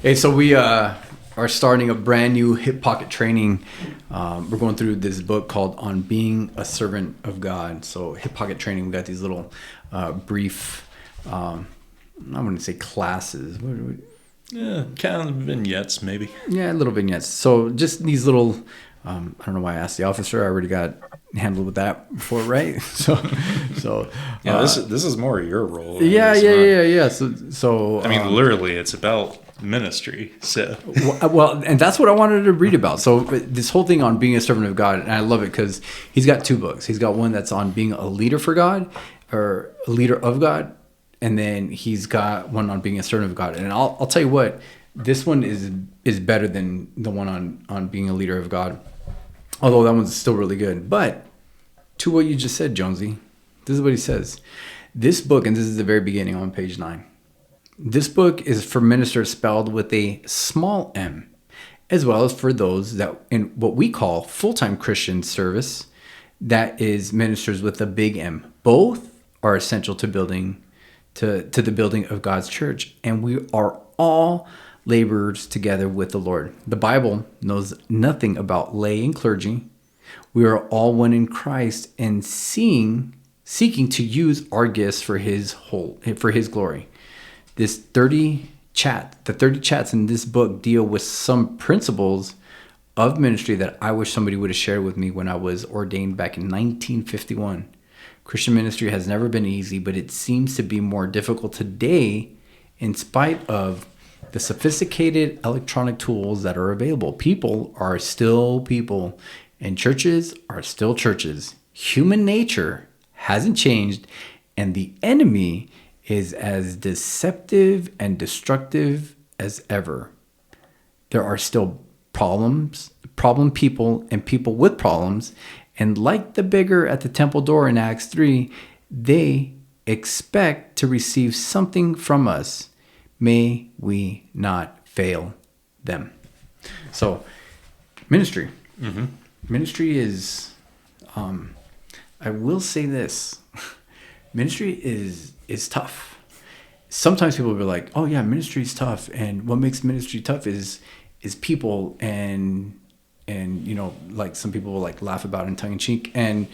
Hey, so we are starting a brand new hip pocket training. We're going through this book called On Being a Servant of God. So hip pocket training, we got these little brief, I wouldn't say classes. Yeah, kind of vignettes, maybe. Yeah, little vignettes. So just these little, I don't know why I asked the officer. I already got handled with that before, right? So yeah, this is more your role. Yeah. So I mean, literally, it's about ministry. So well, and that's what I wanted to read about. So this whole thing on being a servant of God, and I love it because he's got two books. He's got one that's on being a leader for God or a leader of God, and then he's got one on being a servant of God. And I'll tell you what, this one is better than the one on being a leader of God, although that one's still really good. But to what you just said, Jonesy, this is what he says. This book, and this is the very beginning on page 9. This book is for ministers spelled with a small m, as well as for those that in what we call full-time Christian service, that is ministers with a big M. Both are essential to building to the building of God's church, and we are all laborers together with the Lord. The Bible knows nothing about lay and clergy. We are all one in Christ and seeking to use our gifts for His glory. The 30 chats in this book deal with some principles of ministry that I wish somebody would have shared with me when I was ordained back in 1951. Christian ministry has never been easy, but it seems to be more difficult today in spite of the sophisticated electronic tools that are available. People are still people, and churches are still churches. Human nature hasn't changed, and the enemy is as deceptive and destructive as ever. There are still problem people and people with problems, and like the beggar at the temple door in Acts 3, they expect to receive something from us. May we not fail them. So, ministry. Mm-hmm. Ministry is, I will say this, ministry is tough. Sometimes people will be like, oh yeah, ministry is tough. And what makes ministry tough is people and like some people will like laugh about it in tongue in cheek. And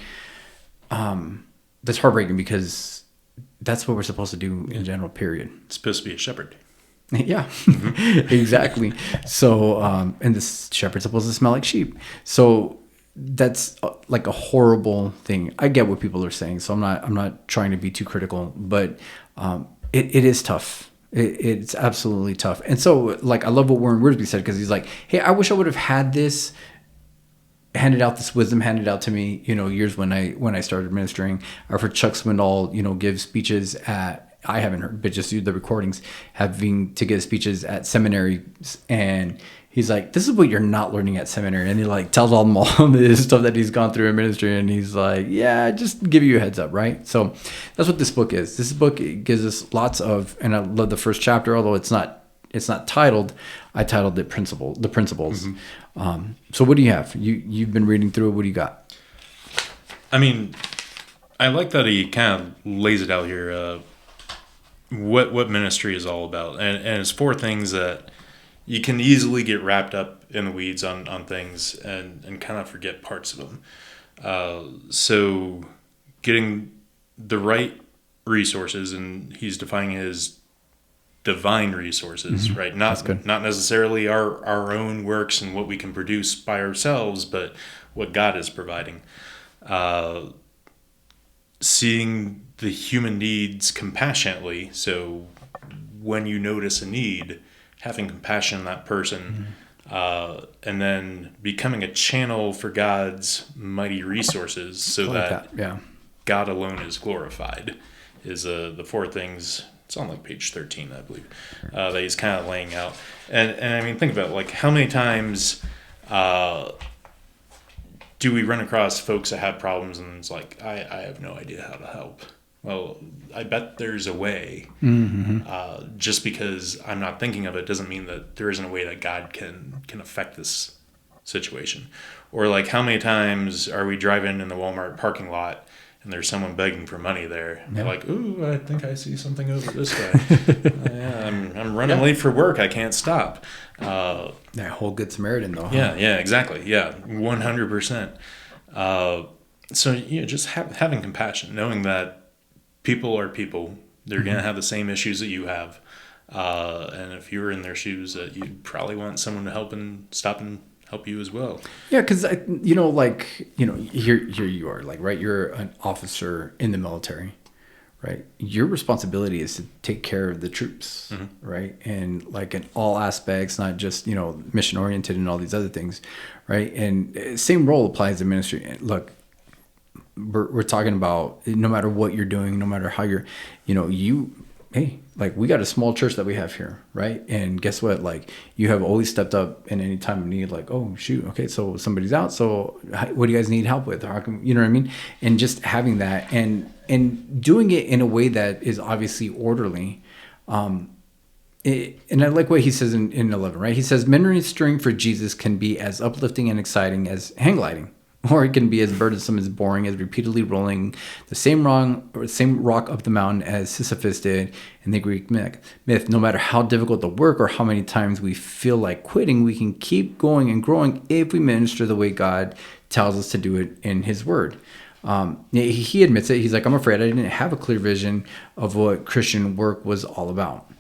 that's heartbreaking because that's what we're supposed to do in general, period. It's supposed to be a shepherd. Yeah, exactly. So, and this shepherd's supposed to smell like sheep. So that's like a horrible thing. I get what people are saying, so I'm not trying to be too critical, but it is tough. It's absolutely tough. And so, like, I love what Warren Wiersbe said, because he's like, hey, I wish I would have had this handed out to me, years when I started ministering. I've heard Chuck Swindoll, give speeches I haven't heard, but just the recordings, having to give speeches at seminaries, and he's like, this is what you're not learning at seminary. And he like tells all this stuff that he's gone through in ministry. And he's like, yeah, just give you a heads up. Right. So that's what this book is. This book gives us lots of, and I love the first chapter, although it's not titled, I titled it the principles. Mm-hmm. So what do you have? You've been reading through it. What do you got? I mean, I like that he kind of lays it out here, what ministry is all about. And it's 4 things that you can easily get wrapped up in the weeds on things and kind of forget parts of them. So getting the right resources, and he's defining his divine resources, mm-hmm. right? Not necessarily our own works and what we can produce by ourselves, but what God is providing. Seeing the human needs compassionately. So when you notice a need, having compassion on that person, mm-hmm. And then becoming a channel for God's mighty resources so that God alone is glorified is the 4 things. It's on like page 13, I believe, that he's kind of laying out. And I mean, think about it, like how many times do we run across folks that have problems and it's like, I have no idea how to help. Well, I bet there's a way. Mm-hmm. Just because I'm not thinking of it doesn't mean that there isn't a way that God can affect this situation. Or like how many times are we driving in the Walmart parking lot and there's someone begging for money there. Yeah. They're like, ooh, I think I see something over this way. Yeah, I'm running late for work. I can't stop. That whole Good Samaritan, though. Yeah, exactly. Yeah, 100%. So, just having compassion, knowing that people are people. They're going to have the same issues that you have. And if you were in their shoes, you'd probably want someone to stop and help you as well. Yeah, because here you are, like, right, you're an officer in the military, right? Your responsibility is to take care of the troops, right? And like in all aspects, not just mission oriented and all these other things, right? And same role applies to ministry. And look, we're talking about no matter what you're doing, no matter how you're, hey, like we got a small church that we have here, right? And guess what? Like you have always stepped up in any time of need. Like, oh shoot, okay, so somebody's out. So what do you guys need help with? How can you know what I mean? And just having that and doing it in a way that is obviously orderly. And I like what he says in 11, right? He says ministering for Jesus can be as uplifting and exciting as hang gliding. Or it can be as burdensome as boring as repeatedly rolling the same rock up the mountain as Sisyphus did in the Greek myth. No matter how difficult the work or how many times we feel like quitting, we can keep going and growing if we minister the way God tells us to do it in His Word. He admits it. He's like, I'm afraid I didn't have a clear vision of what Christian work was all about.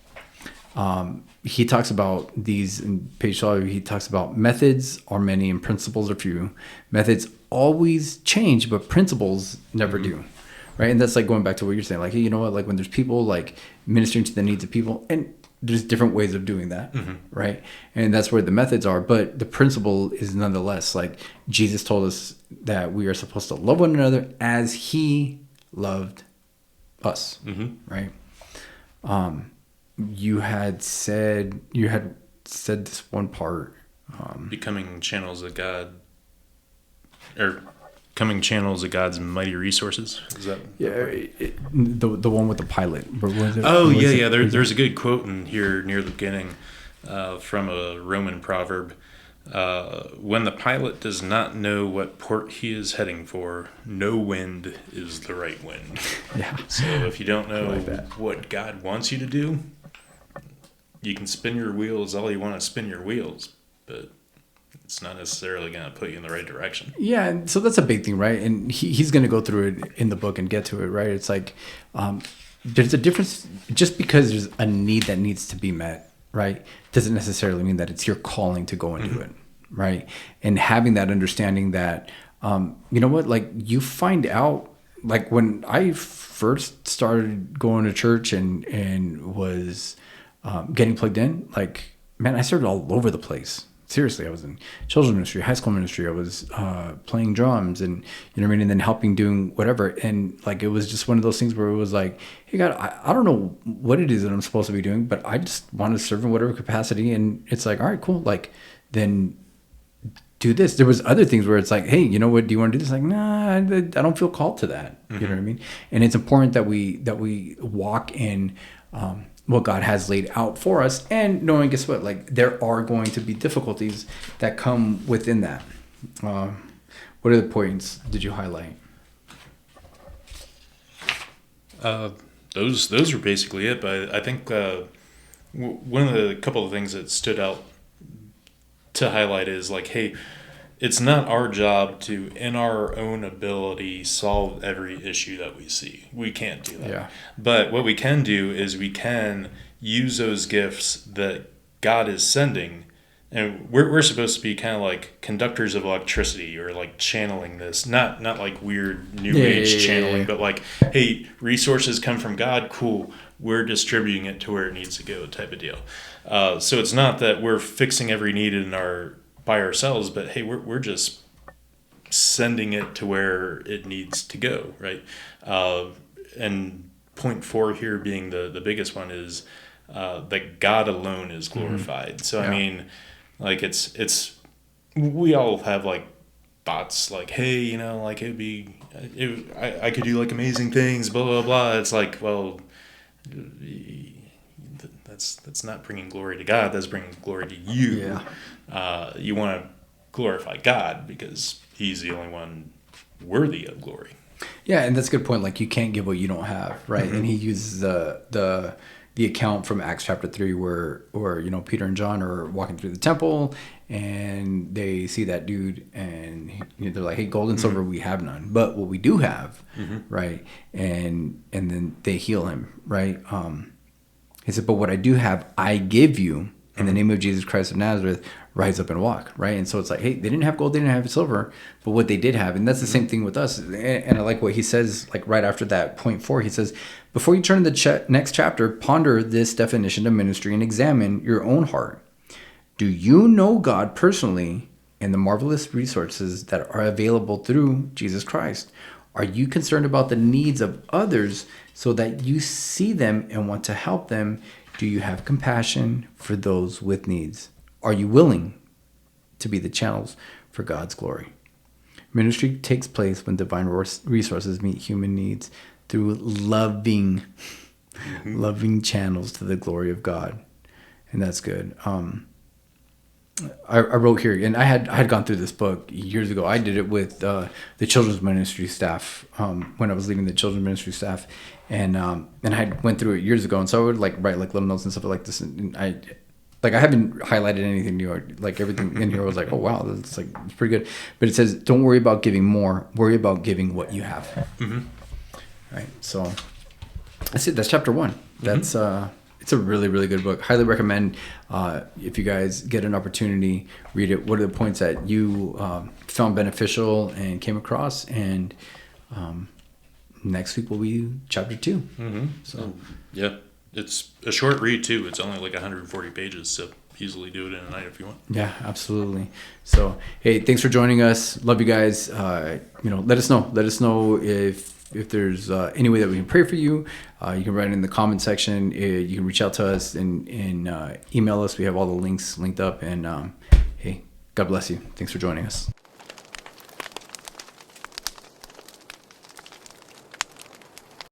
He talks about these in page 12. He talks about methods are many and principles are few. Methods always change, but principles never do. Right. And that's like going back to what you're saying, like, hey, you know what, like when there's people like ministering to the needs of people, and there's different ways of doing that. Right. And that's where the methods are. But the principle is nonetheless like Jesus told us that we are supposed to love one another as He loved us. Right. You had said this one part, becoming channels of God, or coming channels of God's mighty resources. Is that the one with the pilot? There's a good quote in here near the beginning from a Roman proverb. When the pilot does not know what port he is heading for, no wind is the right wind. Yeah. So if you don't know what God wants you to do, you can spin your wheels all you want to spin your wheels, but it's not necessarily going to put you in the right direction. Yeah, and so that's a big thing, right? And he's going to go through it in the book and get to it, right? It's like there's a difference. Just because there's a need that needs to be met, right, doesn't necessarily mean that it's your calling to go and do it, right? And having that understanding that, you know what, like you find out, like when I first started going to church and was getting plugged in, like, man, I started all over the place. Seriously, I was in children's ministry, high school ministry. I was playing drums and, you know what I mean? And then helping doing whatever. And like, it was just one of those things where it was like, hey, God, I don't know what it is that I'm supposed to be doing, but I just want to serve in whatever capacity. And it's like, all right, cool. Like, then do this. There was other things where it's like, hey, you know what? Do you want to do this? Like, nah, I don't feel called to that. You know what I mean? And it's important that we walk in what God has laid out for us, and knowing, guess what, like there are going to be difficulties that come within that. What other points did you highlight? Those were basically it, but I think one of the couple of things that stood out to highlight is like, hey, it's not our job to, in our own ability, solve every issue that we see. We can't do that. Yeah. But what we can do is we can use those gifts that God is sending, and we're supposed to be kind of like conductors of electricity, or like channeling this, not like weird new age channeling, but like, hey, resources come from God, cool, we're distributing it to where it needs to go, type of deal. So it's not that we're fixing every need by ourselves, but hey, we're just sending it to where it needs to go, right? And point 4 here being the biggest one is that God alone is glorified. So I mean, like it's we all have like thoughts like, hey, you know, like I could do like amazing things, blah blah blah. It's like, well, that's not bringing glory to God. That's bringing glory to you. Yeah. You want to glorify God because He's the only one worthy of glory. Yeah, and that's a good point. Like, you can't give what you don't have, right? And he uses the account from Acts chapter 3 where Peter and John are walking through the temple and they see that dude and they're like, hey, gold and silver we have none, but what we do have, right? And then they heal him, right? He said, but what I do have, I give you in the name of Jesus Christ of Nazareth, rise up and walk, right? And so it's like, hey, they didn't have gold, they didn't have silver, but what they did have, and that's the same thing with us. And I like what he says, like right after that point 4, he says, before you turn to the next chapter, ponder this definition of ministry and examine your own heart. Do you know God personally and the marvelous resources that are available through Jesus Christ? Are you concerned about the needs of others so that you see them and want to help them? Do you have compassion for those with needs? Are you willing to be the channels for God's glory? Ministry takes place when divine resources meet human needs through loving channels to the glory of God. And that's good. I wrote here, and I had gone through this book years ago. I did it with the children's ministry staff when I was leading the children's ministry staff, and I went through it years ago. And so I would like write like little notes and stuff like this. And I haven't highlighted anything new. Like everything in here was like, oh wow, it's pretty good. But it says, don't worry about giving more. Worry about giving what you have. Right. So that's it. That's chapter 1. That's it's a really, really good book. Highly recommend if you guys get an opportunity, read it. What are the points that you found beneficial and came across? And next week will be chapter 2. So yeah, it's a short read too. It's only like 140 pages, so easily do it in a night if you want. Yeah, absolutely. So hey, thanks for joining us. Love you guys. Let us know. Let us know if there's any way that we can pray for you. You can write it in the comment section. You can reach out to us and email us. We have all the links linked up. And hey, God bless you. Thanks for joining us.